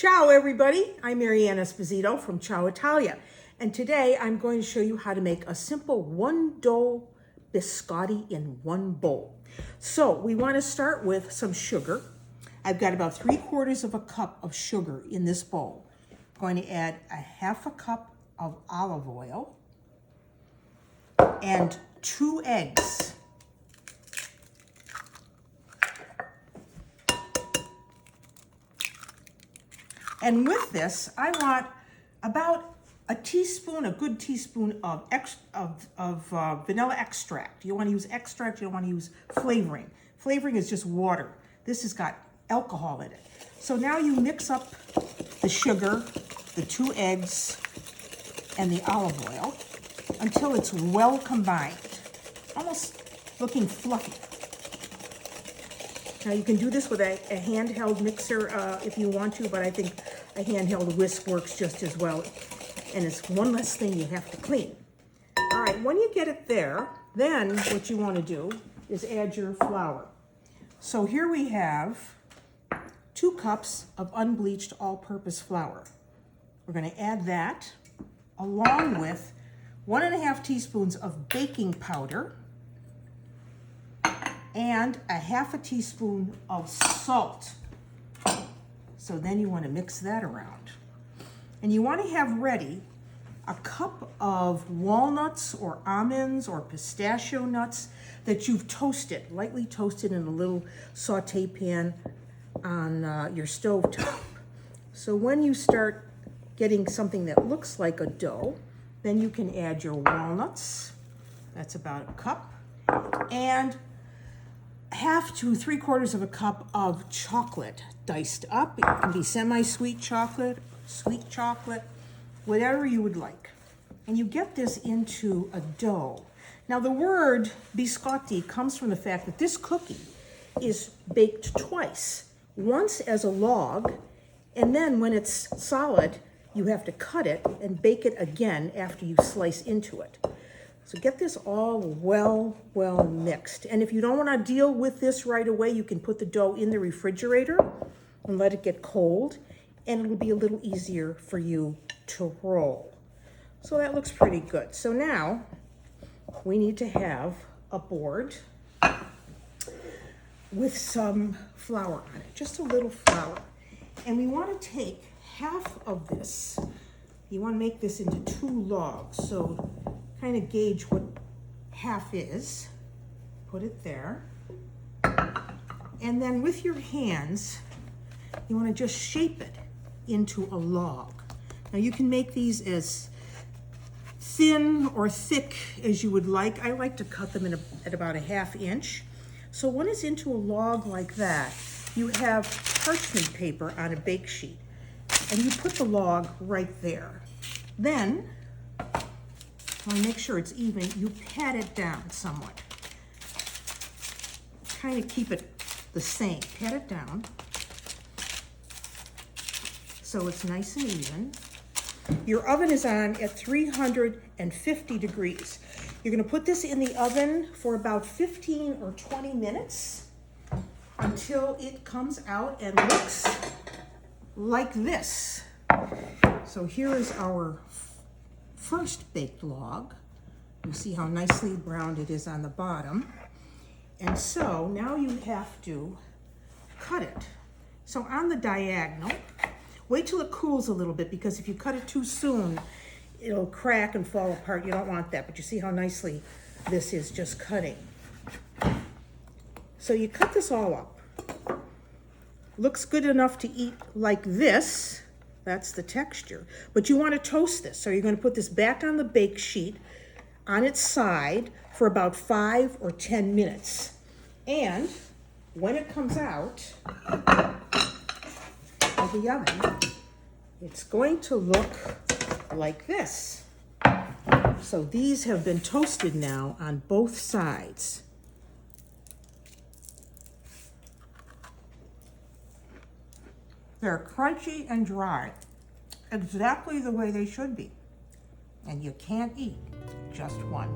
Ciao everybody, I'm Marianne Esposito from Ciao Italia, and today I'm going to show you how to make a simple one dough biscotti in one bowl. So we want to start with some sugar. I've got about 3/4 of a cup of sugar in this bowl. I'm going to add a 1/2 cup of olive oil and 2 eggs. And with this, I want about a teaspoon, a good teaspoon of vanilla extract. You want to use extract, you don't want to use flavoring. Flavoring is just water. This has got alcohol in it. So now you mix up the sugar, the 2 eggs, and the olive oil until it's well combined, almost looking fluffy. Now you can do this with a handheld mixer if you want to, but I think a handheld whisk works just as well. And it's one less thing you have to clean. All right, when you get it there, then what you want to do is add your flour. So here we have 2 cups of unbleached all-purpose flour. We're going to add that along with 1½ teaspoons of baking powder and a 1/2 teaspoon of salt. So then you want to mix that around. And you want to have ready a cup of walnuts or almonds or pistachio nuts that you've toasted, lightly toasted in a little saute pan on your stove top. So when you start getting something that looks like a dough, then you can add your walnuts. That's about a cup. And 1/2 to 3/4 of a cup of chocolate diced up. It can be semi-sweet chocolate, sweet chocolate, whatever you would like. And you get this into a dough. Now the word biscotti comes from the fact that this cookie is baked twice. Once as a log, and then when it's solid, you have to cut it and bake it again after you slice into it. So get this all well mixed. And if you don't want to deal with this right away, you can put the dough in the refrigerator and let it get cold, and it'll be a little easier for you to roll. So that looks pretty good. So now we need to have a board with some flour on it, just a little flour. And we want to take 1/2 of this. You want to make this into 2 logs. So kind of gauge what 1/2 is. Put it there. And then with your hands, you want to just shape it into a log. Now you can make these as thin or thick as you would like. I like to cut them at about a 1/2 inch. So when it's into a log like that, you have parchment paper on a bake sheet, and you put the log right there. Then, want to make sure it's even, you pat it down somewhat. Kind of keep it the same. Pat it down so it's nice and even. Your oven is on at 350 degrees. You're going to put this in the oven for about 15 or 20 minutes until it comes out and looks like this. So here is our first baked log. You see how nicely browned it is on the bottom. And so now you have to cut it. So on the diagonal, wait till it cools a little bit, because if you cut it too soon, it'll crack and fall apart. You don't want that, but you see how nicely this is just cutting. So you cut this all up. Looks good enough to eat like this. That's the texture. But you want to toast this. So you're going to put this back on the bake sheet on its side for about 5 or 10 minutes. And when it comes out of the oven, it's going to look like this. So these have been toasted now on both sides. They're crunchy and dry, exactly the way they should be. And you can't eat just one.